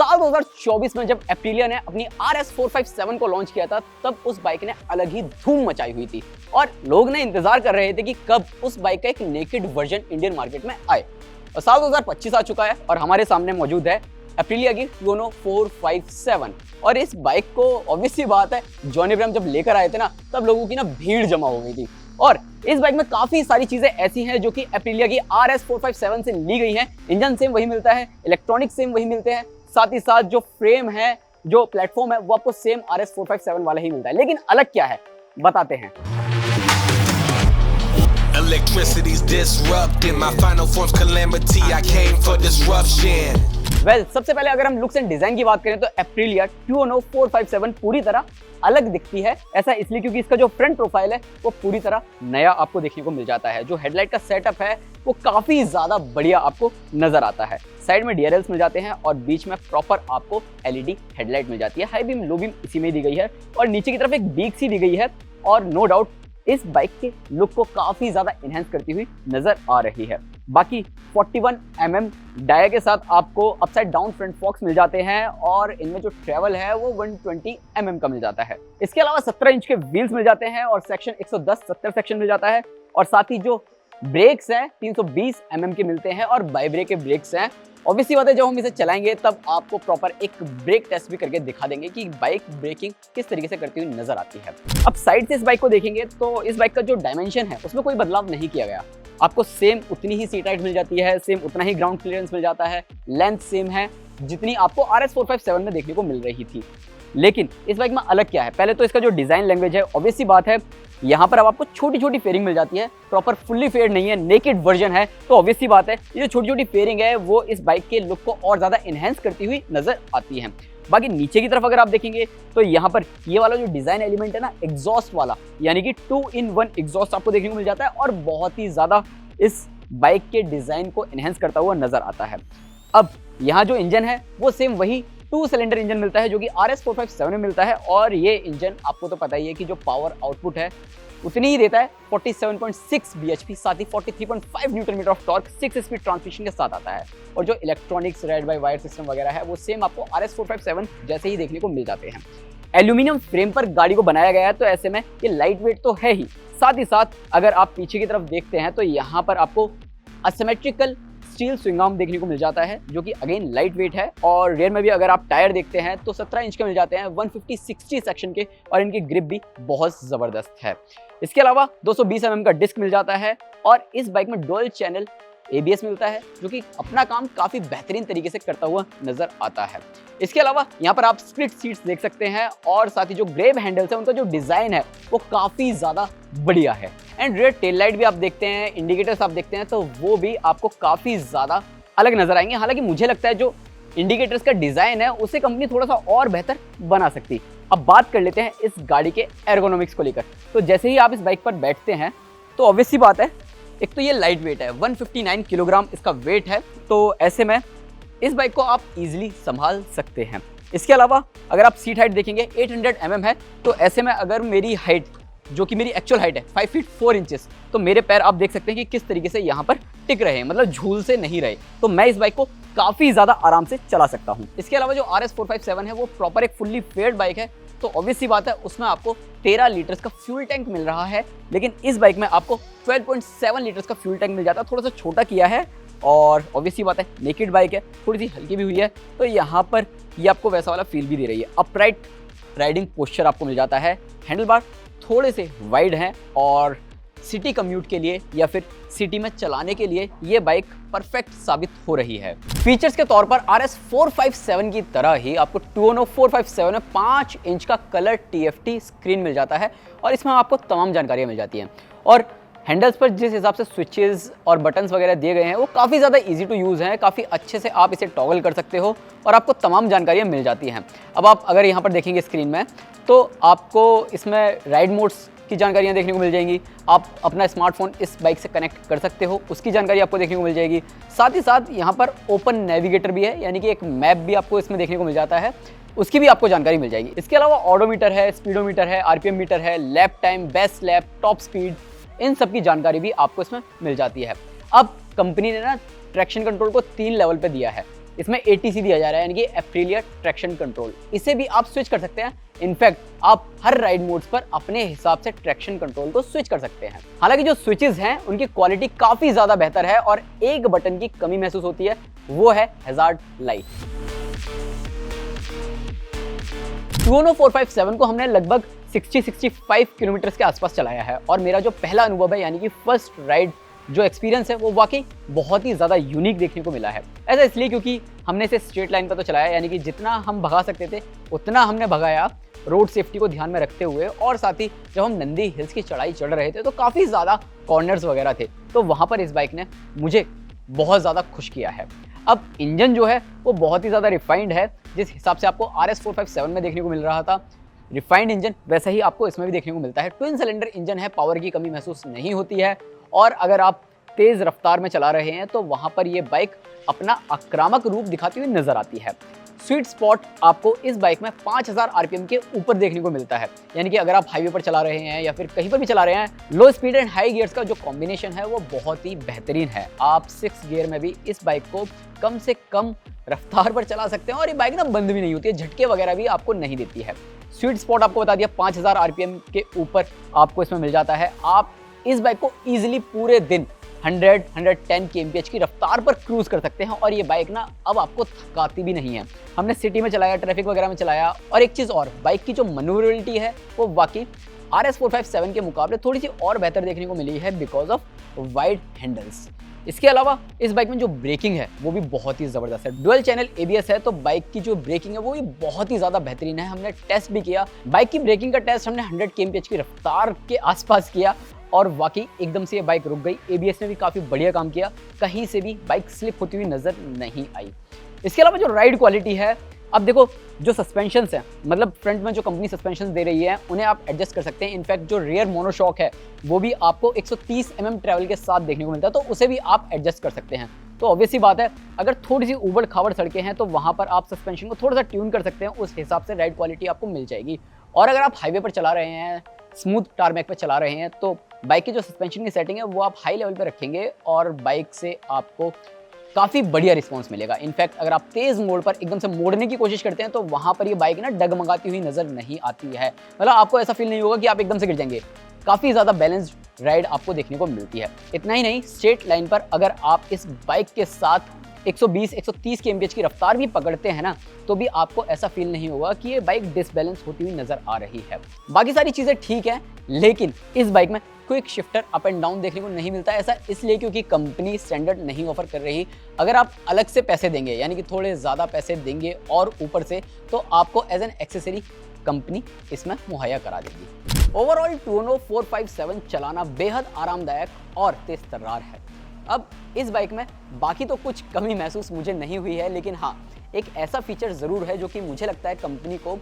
साल 2024 में जब एप्रिलिया ने अपनी RS 457 को लॉन्च किया था, तब उस बाइक ने अलग ही धूम मचाई हुई थी और लोग ने इंतजार कर रहे थे कि कब उस बाइक का एक नेकेड वर्जन इंडियन मार्केट में आए। और साल 2025 आ चुका है और हमारे सामने मौजूद है एप्रिलिया की टुओनो 457। और इस बाइक को ऑब्वियस सी बात है, जॉनी इब्राहिम जब लेकर आए थे ना, तब लोगों की ना भीड़ जमा हो गई थी। और इस बाइक में काफी सारी चीजें ऐसी हैं जो कि एप्रिलिया की RS 457 से ली गई हैं। इंजन सेम वही मिलता है, इलेक्ट्रॉनिक सेम वही मिलते हैं, साथ ही साथ जो फ्रेम है, जो प्लेटफॉर्म है, वो आपको सेम RS 457 वाला ही मिलता है। लेकिन अलग क्या है बताते हैं। Electricity's disrupting my final form's calamity. I came for disruption. सबसे पहले अगर हम लुक्स एंड डिजाइन की बात करें तो एप्रिलिया टुओनो 457 पूरी तरह अलग दिखती है। ऐसा इसलिए क्योंकि इसका जो फ्रंट प्रोफाइल है वो पूरी तरह नया आपको देखने को मिल जाता है। जो हेडलाइट का सेटअप है वो काफी ज्यादा बढ़िया आपको नजर आता है। साइड में DRLs मिल जाते हैं और बीच में प्रॉपर आपको LED हेडलाइट मिल जाती है। हाई बीम लो बीम इसी में दी गई है और नीचे की तरफ एक बीक सी दी गई है और नो डाउट इस बाइक के लुक को काफी ज्यादा एनहांस करती हुई नजर आ रही है। बाकी 41 mm डाया के साथ आपको अपसाइड डाउन फ्रंट फॉक्स मिल जाते हैं और इनमें जो ट्रेवल है वो 120 mm का मिल जाता है। इसके अलावा 17 इंच के व्हील्स मिल जाते हैं और सेक्शन 110/70 सेक्शन मिल जाता है। और साथ ही जो ब्रेक्स हैं 320 mm के मिलते हैं और बाई ब्रेक के ब्रेक्स हैं। ऑब्वियसली बात है, जब हम इसे चलाएंगे तब आपको प्रॉपर एक ब्रेक टेस्ट भी करके दिखा देंगे कि बाइक ब्रेकिंग किस तरीके से करती हुई नजर आती है। अब साइड से इस बाइक को देखेंगे तो इस बाइक का जो डायमेंशन है उसमें कोई बदलाव नहीं किया गया। आपको सेम उतनी ही सीट हाइट मिल जाती है, सेम उतना ही ग्राउंड क्लियरेंस मिल जाता है, लेंथ सेम है जितनी आपको RS 457 में देखने को मिल रही थी। लेकिन इस बाइक में अलग क्या है, पहले तो इसका जो डिजाइन लैंग्वेज है, ऑब्वियस सी बात है यहाँ पर अब आपको छोटी छोटी फेयरिंग मिल जाती है। प्रॉपर फुल्ली फेयर्ड नहीं है, नेकेड वर्जन है, तो ऑब्वियस सी बात है ये जो छोटी छोटी फेयरिंग है वो इस बाइक के लुक को और ज्यादा एनहांस करती हुई नजर आती है। बाकी नीचे की तरफ अगर आप देखेंगे तो यहाँ पर ये वाला जो डिजाइन एलिमेंट है ना, एग्जॉस्ट वाला, यानी कि 2-in-1 एग्जॉस्ट आपको देखने को मिल जाता है और बहुत ही ज्यादा इस बाइक के डिजाइन को एनहांस करता हुआ नजर आता है। अब यहाँ जो इंजन है वो सेम वही 2 सिलेंडर इंजन मिलता है जो कि RS 457 में मिलता है और ये इंजन आपको तो पता ही है कि जो पावर आउटपुट है उतनी ही देता है, 47.6 bhp, साथ ही 43.5 newton metre of torque 6 speed transmission के साथ आता है। और जो electronics ride by wire system वगैरह है वो सेम आपको RS 457 जैसे ही देखने को मिल जाते हैं। एल्यूमिनियम फ्रेम पर गाड़ी को बनाया गया है तो ऐसे में ये लाइट वेट तो है ही, साथ ही साथ अगर आप पीछे की तरफ देखते हैं तो यहाँ पर आपको असिमेट्रिकल स्टील स्विंग आर्म देखने को मिल जाता है जो कि अगेन लाइट वेट है। और रेयर में भी अगर आप टायर देखते हैं तो 17 इंच के मिल जाते हैं 150/60 सेक्शन के और इनकी ग्रिप भी बहुत जबरदस्त है। इसके अलावा 220 mm का डिस्क मिल जाता है और इस बाइक में डुअल चैनल ABS मिलता है जो कि अपना काम काफी बेहतरीन तरीके से करता हुआ नजर आता है। इसके अलावा यहाँ पर आप स्प्लिट सीट्स देख सकते हैं और साथ ही जो ग्रेब हैंडल्स है उनका जो डिजाइन है वो काफी ज्यादा बढ़िया है। एंड रेयर टेल लाइट भी आप देखते हैं, इंडिकेटर्स आप देखते हैं तो वो भी आपको काफी ज्यादा अलग नजर आएंगे। हालांकि मुझे लगता है जो इंडिकेटर्स का डिजाइन है उसे कंपनी थोड़ा सा और बेहतर बना सकती। अब बात कर लेते हैं इस गाड़ी के एर्गोनॉमिक्स को लेकर। तो जैसे ही आप इस बाइक पर बैठते हैं तो ऑब्वियस सी बात है, एक तो ये लाइट वेट है, 159 किलोग्राम इसका वेट है, तो ऐसे में इस बाइक को आप इजीली संभाल सकते हैं। इसके अलावा अगर आप सीट हाइट देखेंगे 800 mm है, तो ऐसे में अगर मेरी हाइट जो कि मेरी एक्चुअल हाइट है 5 फीट 4 इंचेस, तो मेरे पैर आप देख सकते हैं कि किस तरीके से यहाँ पर टिक रहे हैं, मतलब झूल से नहीं रहे। तो मैं इस बाइक को काफ़ी ज़्यादा आराम से चला सकता हूँ। इसके अलावा जो RS 457 है वो प्रॉपर एक फुल्ली फेयर्ड बाइक है, तो ऑब्वियस सी बात है उसमें आपको 13 लीटर्स का फ्यूल टैंक मिल रहा है। लेकिन इस बाइक में आपको 12.7 लीटर्स का फ्यूल टैंक मिल जाता है, थोड़ा सा छोटा किया है और ऑब्वियस सी बात है नेकेड बाइक है, थोड़ी सी हल्की भी हुई है, तो यहाँ पर ये आपको वैसा वाला फील भी दे रही है। अपराइट राइडिंग पोस्चर आपको मिल जाता है, हैंडल बार थोड़े से वाइड हैं और सिटी कम्यूट के लिए या फिर सिटी में चलाने के लिए ये बाइक परफेक्ट साबित हो रही है। फीचर्स के तौर पर RS 457 की तरह ही आपको टुओनो 457 में 5 इंच का कलर TFT स्क्रीन मिल जाता है और इसमें आपको तमाम जानकारियां मिल जाती हैं। और हैंडल्स पर जिस हिसाब से स्विचेस और बटन्स वगैरह दिए गए हैं वो काफ़ी ज़्यादा इजी टू यूज़ हैं, काफ़ी अच्छे से आप इसे टॉगल कर सकते हो और आपको तमाम जानकारियाँ मिल जाती हैं। अब आप अगर यहाँ पर देखेंगे स्क्रीन में तो आपको इसमें राइड मोड्स की जानकारियाँ देखने को मिल जाएंगी, आप अपना स्मार्टफोन इस बाइक से कनेक्ट कर सकते हो, उसकी जानकारी आपको देखने को मिल जाएगी। साथ ही साथ यहाँ पर ओपन नेविगेटर भी है, यानी कि एक मैप भी आपको इसमें देखने को मिल जाता है, उसकी भी आपको जानकारी मिल जाएगी। इसके अलावा ऑडोमीटर है, स्पीडोमीटर है, RPM मीटर है, lap time, best lap, top speed, इन सब की जानकारी भी आपको इसमें मिल जाती है। अब कंपनी ने ना ट्रैक्शन कंट्रोल को 3 लेवल पे दिया है। इसमें ATC दिया जा रहा है, यानी कि एप्रिलिया ट्रैक्शन कंट्रोल। इसे भी आप स्विच कर सकते हैं। इनफैक्ट आप हर राइड मोड्स पर अपने हिसाब से ट्रैक्शन कंट्रोल को स्विच कर सकते हैं। हालांकि जो स्विचेस हैं उनकी क्वालिटी काफी ज्यादा बेहतर है और एक बटन की कमी महसूस होती है, वो है हैजार्ड लाइट। टूनो 457 को हमने लगभग 60-65 किलोमीटर के आसपास चलाया है और मेरा जो पहला अनुभव है, यानी कि फर्स्ट राइड जो एक्सपीरियंस है, वो वाकई बहुत ही ज़्यादा यूनिक देखने को मिला है। ऐसा इसलिए क्योंकि हमने इसे स्ट्रेट लाइन पर तो चलाया, यानी कि जितना हम भगा सकते थे उतना हमने भगाया, रोड सेफ्टी को ध्यान में रखते हुए। और साथ ही जब हम नंदी हिल्स की चढ़ाई चढ़ रहे थे तो काफ़ी ज़्यादा कॉर्नर्स वगैरह थे, तो वहाँ पर इस बाइक ने मुझे बहुत ज़्यादा खुश किया है। अब इंजन जो है वो बहुत ही ज़्यादा रिफाइंड है, जिस हिसाब से आपको RS 457 में देखने को मिल रहा था रिफाइंड इंजन, वैसा ही आपको इसमें भी देखने को मिलता है। ट्विन सिलेंडर इंजन है, पावर की कमी महसूस नहीं होती है और अगर आप तेज़ रफ्तार में चला रहे हैं तो वहाँ पर ये बाइक अपना आक्रामक रूप दिखाती हुई नजर आती है। स्वीट स्पॉट आपको इस बाइक में 5000 RPM के ऊपर देखने को मिलता है, यानी कि अगर आप हाईवे पर चला रहे हैं या फिर कहीं पर भी चला रहे हैं, लो स्पीड एंड हाई गियर्स का जो कॉम्बिनेशन है वो बहुत ही बेहतरीन है। आप 6 गियर में भी इस बाइक को कम से कम रफ्तार पर चला सकते हैं और ये बाइक ना बंद भी नहीं होती है, झटके वगैरह भी आपको नहीं देती है। स्वीट स्पॉट आपको बता दिया 5000 RPM के ऊपर आपको इसमें मिल जाता है। आप इस बाइक को ईजिली पूरे दिन 100-110 kmph की रफ्तार पर क्रूज कर सकते हैं और ये बाइक ना अब आपको थकाती भी नहीं है। हमने सिटी में चलाया, ट्रैफिक वगैरह में चलाया, और एक चीज़ और, बाइक की जो मैन्यूवरेबिलिटी है वो वाकई RS 457 के मुकाबले थोड़ी सी और बेहतर देखने को मिली है बिकॉज ऑफ वाइड हैंडल्स। इसके अलावा इस बाइक में जो ब्रेकिंग है वो भी बहुत ही ज़बरदस्त है। डुअल चैनल ABS है, तो बाइक की जो ब्रेकिंग है वो भी बहुत ही ज़्यादा बेहतरीन है। हमने टेस्ट भी किया, बाइक की ब्रेकिंग का टेस्ट हमने 100 kmph की रफ्तार के आसपास किया और वाकई एकदम से ये बाइक रुक गई। ABS ने भी काफ़ी बढ़िया काम किया, कहीं से भी बाइक स्लिप होती हुई नज़र नहीं आई। इसके अलावा जो राइड क्वालिटी है, अब देखो जो सस्पेंशंस हैं, मतलब फ्रंट में जो कंपनी सस्पेंशन दे रही है उन्हें आप एडजस्ट कर सकते हैं। इनफैक्ट जो रियर मोनोशॉक है वो भी आपको 130 mm ट्रैवल के साथ देखने को मिलता है, तो उसे भी आप एडजस्ट कर सकते हैं। तो ऑब्वियस सी बात है, अगर थोड़ी सी ऊबड़ खाबड़ सड़कें हैं तो वहाँ पर आप सस्पेंशन को थोड़ा सा ट्यून कर सकते हैं, उस हिसाब से राइड क्वालिटी आपको मिल जाएगी। और अगर आप हाईवे पर चला रहे हैं, स्मूथ टारमैक पर चला रहे हैं, तो बाइक की जो सस्पेंशन की सेटिंग है वो आप हाई लेवल पर रखेंगे और बाइक से आपको काफ़ी बढ़िया रिस्पांस मिलेगा। इनफैक्ट अगर आप तेज़ मोड पर एकदम से मोड़ने की कोशिश करते हैं तो वहाँ पर ये बाइक ना डगमगाती हुई नज़र नहीं आती है, मतलब आपको ऐसा फील नहीं होगा कि आप एकदम से गिर जाएंगे। काफ़ी ज़्यादा बैलेंस्ड राइड आपको देखने को मिलती है। इतना ही नहीं, स्ट्रेट लाइन पर अगर आप इस बाइक के साथ 120-130 kmph की रफ्तार भी पकड़ते हैं ना, तो भी आपको ऐसा फील नहीं होगा कि ये बाइक डिसबैलेंस होती हुई नज़र आ रही है। बाकी सारी चीज़ें ठीक है, लेकिन इस बाइक में quick shifter up and down देखने को नहीं मिलता। ऐसा इसलिए क्योंकि कंपनी स्टैंडर्ड नहीं ऑफर कर रही। अगर आप अलग से पैसे देंगे, यानी कि थोड़े ज़्यादा पैसे देंगे और ऊपर से, तो आपको एज एन एक्सेसरी कंपनी इसमें मुहैया करा देगी। ओवरऑल टूनो 457 चलाना बेहद आरामदायक और तेज तर्रार है। अब इस बाइक में बाकी तो कुछ कमी महसूस मुझे नहीं हुई है, लेकिन हाँ, एक ऐसा फीचर ज़रूर है जो कि मुझे लगता है कंपनी को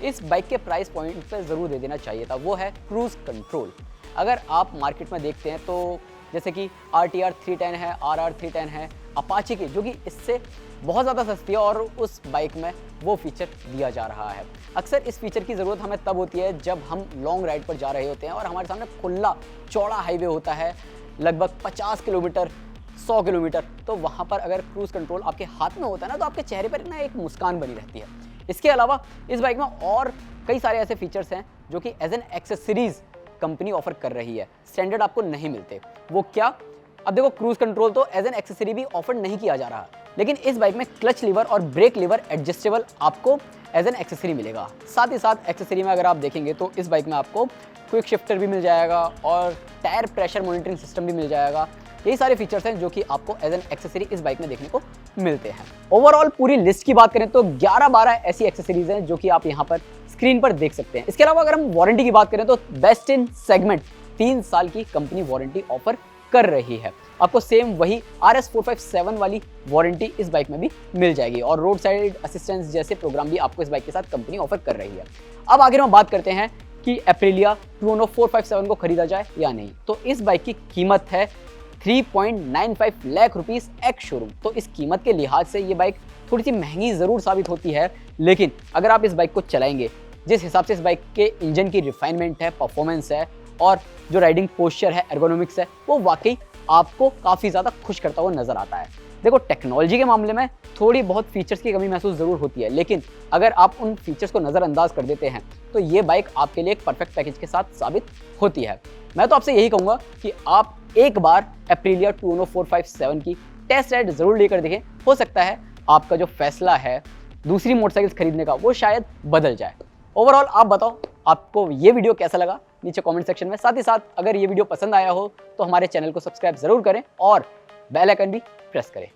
इस बाइक के प्राइस पॉइंट पर ज़रूर दे देना चाहिए था, वो है क्रूज़ कंट्रोल। अगर आप मार्केट में देखते हैं तो जैसे कि RTR 310 है, RR 310 है, अपाची की, जो कि इससे बहुत ज़्यादा सस्ती है और उस बाइक में वो फीचर दिया जा रहा है। अक्सर इस फीचर की ज़रूरत हमें तब होती है जब हम लॉन्ग राइड पर जा रहे होते हैं और हमारे सामने खुला चौड़ा हाईवे होता है, लगभग 50 किलोमीटर, 100 किलोमीटर, तो वहाँ पर अगर क्रूज़ कंट्रोल आपके हाथ में होता है ना, तो आपके चेहरे पर ना एक मुस्कान बनी रहती है। इसके अलावा इस बाइक में और कई सारे ऐसे फीचर्स हैं जो कि as an accessories company offer कर रही है, स्टैंडर्ड आपको नहीं मिलते। वो क्या? अब देखो, क्रूज़ कंट्रोल तो एज एन एक्सेसरी भी ऑफर नहीं किया जा रहा, लेकिन इस बाइक में क्लच लीवर और ब्रेक लीवर एडजस्टेबल आपको एज एन एक्सेसरी मिलेगा। साथ ही साथ एक्सेसरी में अगर आप देखेंगे तो इस बाइक में आपको क्विक शिफ्टर भी मिल जाएगा और टायर प्रेशर मॉनिटरिंग सिस्टम भी मिल जाएगा। यही सारे फीचर्स हैं जो कि आपको एज एन एक्सेसरी इस बाइक में देखने को मिलते हैं। ओवरऑल पूरी लिस्ट की बात करें तो 11-12 ऐसी एक्सेसरीज हैं जो कि आप यहाँ पर स्क्रीन पर देख सकते हैं। इसके अलावा अगर हम वारंटी की बात करें तो बेस्ट इन सेगमेंट 3 साल की कंपनी वारंटी ऑफर कर रही है। आपको सेम वही RS 457 वाली वारंटी इस बाइक में भी मिल जाएगी और रोड साइड असिस्टेंस जैसे प्रोग्राम भी आपको इस बाइक के साथ कंपनी ऑफर कर रही है। अब आगे हम बात करते हैं कि एप्रिलिया टूनो 457 को खरीदा जाए या नहीं। तो इस बाइक की कीमत है 3.95 लाख रुपीस एक्स शोरूम। तो इस कीमत के लिहाज से ये बाइक थोड़ी सी महंगी ज़रूर साबित होती है, लेकिन अगर आप इस बाइक को चलाएंगे, जिस हिसाब से इस बाइक के इंजन की रिफाइनमेंट है, परफॉर्मेंस है और जो राइडिंग पोस्चर है, एर्गोनॉमिक्स है, वो वाकई आपको काफ़ी ज़्यादा खुश करता हुआ नज़र आता है। देखो टेक्नोलॉजी के मामले में थोड़ी बहुत फीचर्स की कमी महसूस ज़रूर होती है, लेकिन अगर आप उन फीचर्स को नज़रअंदाज कर देते हैं तो ये बाइक आपके लिए एक परफेक्ट पैकेज के साथ साबित होती है। मैं तो आपसे यही कहूँगा कि आप एक बार एप्रिलिया 2ono457 की टेस्ट राइड ज़रूर लेकर देखें। हो सकता है आपका जो फैसला है दूसरी मोटरसाइकिल खरीदने का वो शायद बदल जाए। ओवरऑल आप बताओ आपको ये वीडियो कैसा लगा नीचे कमेंट सेक्शन में। साथ ही साथ अगर ये वीडियो पसंद आया हो तो हमारे चैनल को सब्सक्राइब ज़रूर करें और बेल आइकन भी प्रेस करें।